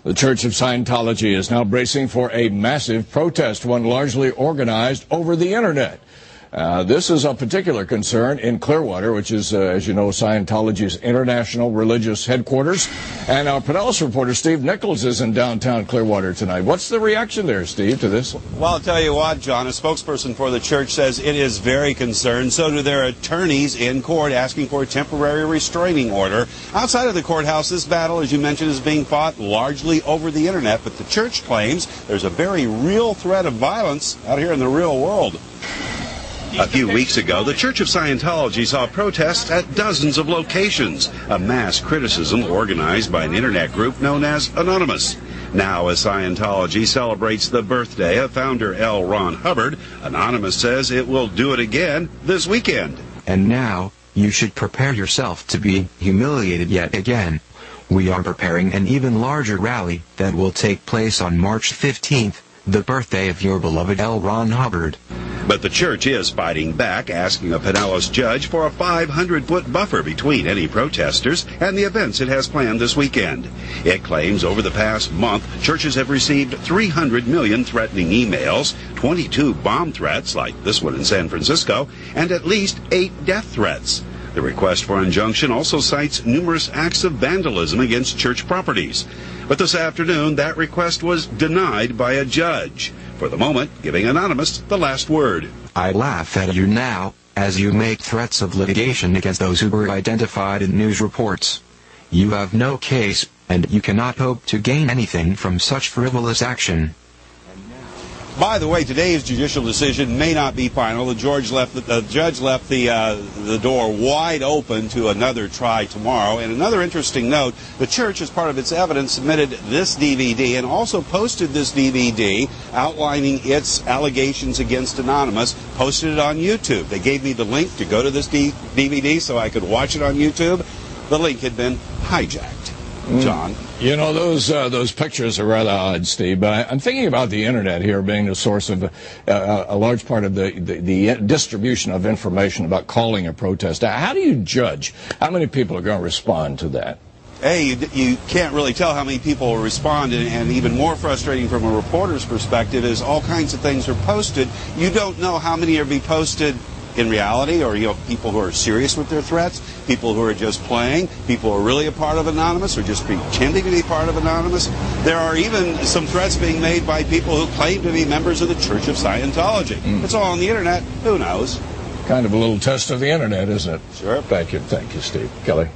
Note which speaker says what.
Speaker 1: The Church of Scientology is now bracing for a massive protest, one largely organized over the internet. This is a particular concern in Clearwater, which is, as you know, Scientology's international religious headquarters. And our Pinellas reporter, Steve Nichols, is in downtown Clearwater tonight. What's the reaction there, Steve, to this?
Speaker 2: Well, I'll tell you what, John, a spokesperson for the church says it is very concerned. So do their attorneys in court asking for a temporary restraining order. Outside of the courthouse, this battle, as you mentioned, is being fought largely over the internet. But the church claims there's a very real threat of violence out here in the real world. A few weeks ago, the Church of Scientology saw protests at dozens of locations, a mass criticism organized by an internet group known as Anonymous. Now, as Scientology celebrates the birthday of founder L. Ron Hubbard, Anonymous says it will do it again this weekend.
Speaker 3: And now, you should prepare yourself to be humiliated yet again. We are preparing an even larger rally that will take place on March 15th, the birthday of your beloved L. Ron Hubbard.
Speaker 2: But the church is fighting back, asking a Pinellas judge for a 500-foot buffer between any protesters and the events it has planned this weekend. It claims over the past month, churches have received 300 million threatening emails, 22 bomb threats, like this one in San Francisco, and at least 8 death threats. The request for injunction also cites numerous acts of vandalism against church properties. But this afternoon, that request was denied by a judge, for the moment giving Anonymous the last word.
Speaker 3: I laugh at you now, as you make threats of litigation against those who were identified in news reports. You have no case, and you cannot hope to gain anything from such frivolous action.
Speaker 2: By the way, today's judicial decision may not be final. The judge left the door wide open to another try tomorrow. And another interesting note, the church, as part of its evidence, submitted this DVD and also posted this DVD outlining its allegations against Anonymous, posted it on YouTube. They gave me the link to go to this DVD so I could watch it on YouTube. The link had been hijacked. John?
Speaker 1: You know, those pictures are rather odd, Steve, but I'm thinking about the internet here being the source of a large part of the distribution of information about calling a protest. How do you judge how many people are going to respond to that?
Speaker 2: Hey, you can't really tell how many people will respond, and even more frustrating from a reporter's perspective is all kinds of things are posted. You don't know how many are be posted in reality, or people who are serious with their threats, people who are just playing, people who are really a part of Anonymous or just pretending to be part of Anonymous. There are even some threats being made by people who claim to be members of the Church of Scientology. It's all on the internet. Who knows?
Speaker 1: Kind of a little test of the internet, isn't it?
Speaker 2: Sure.
Speaker 1: Thank you, Steve. Kelly.